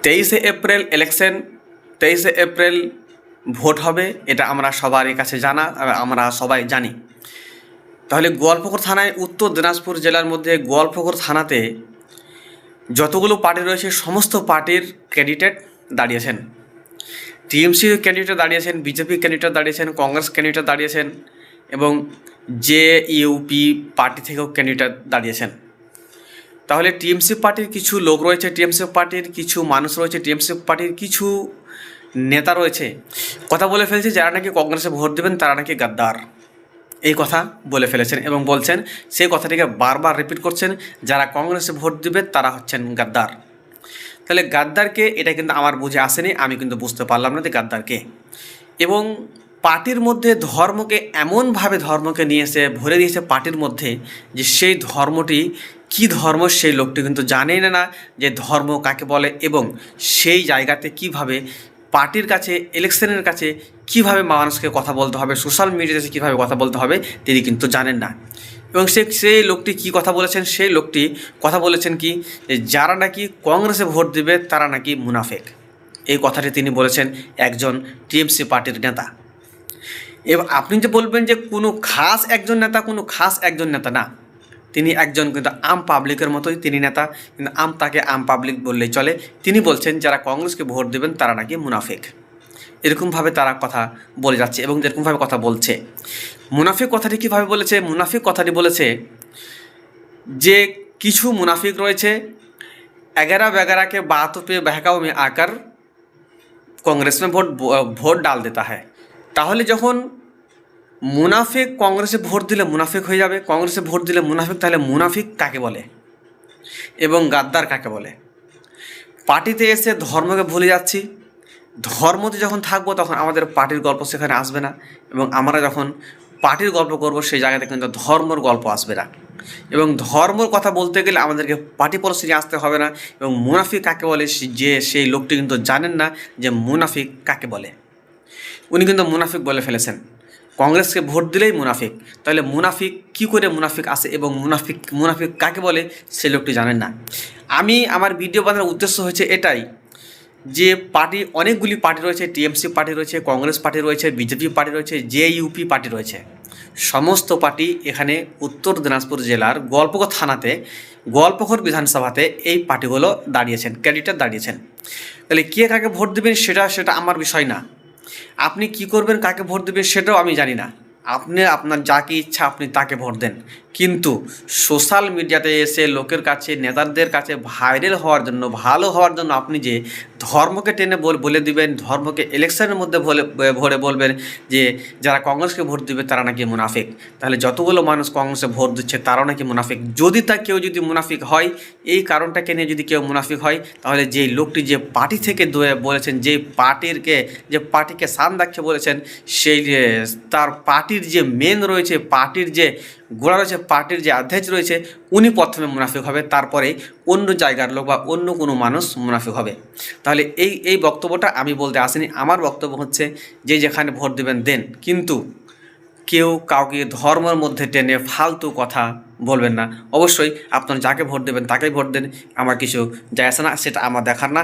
23 April election, 23 April vote হবে, এটা আমরা সবারই কাছে জানা, আমরা সবাই জানি। তাহলে গোয়ালপুকুর থানায়, উত্তর দিনাজপুর জেলার মধ্যে গোয়ালপুকুর থানাতে যতগুলো পার্টি রয়েছে সমস্ত পার্টির ক্যান্ডিডেট দাঁড়িয়েছেন। টিএমসি ক্যান্ডিডেট দাঁড়িয়েছেন, বিজেপি ক্যান্ডিডেট দাঁড়িয়েছেন, কংগ্রেস ক্যান্ডিডেট দাঁড়িয়েছেন এবং জেইউপি পার্টি থেকেও ক্যান্ডিডেট দাঁড়িয়েছেন। তাহলে টিএমসি পার্টির কিছু লোক রয়েছে, টিএমসি পার্টির কিছু মানুষ রয়েছে, টিএমসি পার্টির কিছু নেতা রয়েছে, কথা বলে ফেলছে যারা নাকি কংগ্রেসে ভোট দেবেন তারা নাকি গাদ্দার, এই কথা বলে ফেলেছেন এবং বলছেন, সেই কথাটিকে বারবার রিপিট করছেন, যারা কংগ্রেসে ভোট দেবে তারা হচ্ছেন গাদ্দার। তাহলে গাদ্দারকে, এটা কিন্তু আমার বুঝে আসেনি, আমি কিন্তু বুঝতে পারলাম না যে গাদ্দারকে। এবং পার্টির মধ্যে ধর্মকে এমনভাবে ধর্মকে নিয়ে এসে ভরে দিয়েছে পার্টির মধ্যে যে সেই ধর্মটি কী ধর্ম সেই লোকটি কিন্তু জানেই না যে ধর্ম কাকে বলে, এবং সেই জায়গাতে কিভাবে পার্টির কাছে, ইলেকশনের কাছে কিভাবে মানুষকে কথা বলতে হবে, সোশ্যাল মিডিয়াতে কীভাবে কথা বলতে হবে তিনি কিন্তু জানেন না। এবং সেই লোকটি কী কথা বলেছেন, সেই লোকটি কথা বলেছেন কি, যারা নাকি কংগ্রেসে ভোট দেবে তারা নাকি মুনাফেক, এই কথাটি তিনি বলেছেন একজন টিএমসি পার্টির নেতা। এবার আপনি যে বলবেন যে কোনো খাস একজন নেতা, কোনো খাস একজন নেতা না, তিনি একজন কিন্তু আম পাবলিকের মতোই তিনি নেতা, কিন্তু তাকে আম পাবলিক বললেই চলে। তিনি বলছেন যারা কংগ্রেসকে ভোট দেবেন তারা নাকি মুনাফিক, এরকমভাবে তারা কথা বলে যাচ্ছে এবং যেরকমভাবে কথা বলছে। মুনাফিক কথাটি কীভাবে বলেছে? মুনাফিক কথাটি বলেছে যে কিছু মুনাফিক রয়েছে, 11 के बातों पे बहकाओ में आकर कांग्रेस में ভোট ডাল দেতা है। তাহলে যখন মুনাফিক কংগ্রেসে ভোট দিলে মুনাফিক হয়ে যাবে, কংগ্রেসে ভোট দিলে মুনাফিক, তাহলে মুনাফিক কাকে বলে এবং গাদ্দার কাকে বলে? পার্টিতে এসে ধর্মকে ভুলে যাচ্ছি, ধর্মতে যখন থাকবো তখন আমাদের পার্টির গল্প সেখানে আসবে না, এবং আমরা যখন পার্টির গল্প করব সেই জায়গাতে কিন্তু ধর্মর গল্প আসবে না। এবং ধর্মর কথা বলতে গেলে আমাদেরকে পার্টি পরিস্থিতি আসতে হবে না। এবং মুনাফিক কাকে বলে যে সেই লোকটি কিন্তু জানেন না যে মুনাফিক কাকে বলে, উনি কিন্তু মুনাফিক বলে ফেলেছেন, কংগ্রেসকে ভোট দিলেই মুনাফিক। তাহলে মুনাফিক কী করে মুনাফিক আসে এবং মুনাফিক কাকে বলে সেই লোকটি জানেন না। আমি আমার ভিডিও বানানোর উদ্দেশ্য হচ্ছে এটাই যে পার্টি, অনেকগুলি পার্টি রয়েছে, টিএমসি পার্টি রয়েছে, কংগ্রেস পার্টি রয়েছে, বিজেপি পার্টি রয়েছে, জেইউপি পার্টি রয়েছে, সমস্ত পার্টি এখানে উত্তর দিনাজপুর জেলার গোয়ালপুকুর থানাতে, গোয়ালপুকুর বিধানসভাতে এই পার্টিগুলো দাঁড়িয়েছেন, ক্যান্ডিডেট দাঁড়িয়েছেন। তাহলে কে কাকে ভোট দেবেন সেটা আমার বিষয় না, আপনি কি করবেন, কাকে ভোট দেবেন সেটাও আমি জানি না। আপনি আপনার যাকে ইচ্ছা আপনি তাকে ভোট দেন, কিন্তু সোশ্যাল মিডিয়াতে এসে লোকের কাছে, নেতাদের কাছে ভাইরাল হওয়ার জন্য, ভালো হওয়ার জন্য আপনি যে ধর্মকে টেনে বলে দিবেন, ধর্মকে ইলেকশনের মধ্যে ভরে বলবেন যে যারা কংগ্রেসকে ভোট দিবে তারা নাকি মুনাফিক, তাহলে যতগুলো মানুষ কংগ্রেসে ভোট দিচ্ছে তারাও নাকি মুনাফিক। যদি কেউ যদি মুনাফিক হয়, এই কারণটাকে নিয়ে যদি কেউ মুনাফিক হয়, তাহলে যেই লোকটি যে পার্টি থেকে বলেছেন, যে পার্টিকে সান রাখতে বলেছেন, সেই তার পার্টির যে মেন রয়েছে, পার্টির যে গোড়া রয়েছে, পার্টির যে অধ্যক্ষ রয়েছে, উনি প্রথমে মুনাফিক হবে, তারপরে অন্য জায়গার লোক বা অন্য কোনো মানুষ মুনাফিক হবে। তাহলে এই বক্তব্যটা আমি বলতে আসিনি। আমার বক্তব্য হচ্ছে যে যেখানে ভোট দেবেন দেন, কিন্তু কেউ কাউকে ধর্মের মধ্যে টেনে ফালতু কথা বলবেন না। অবশ্যই আপনারা যাকে ভোট দেবেন তাকেই ভোট দেন, আমার কিছু যায় আসে না, সেটা আমার দেখার না।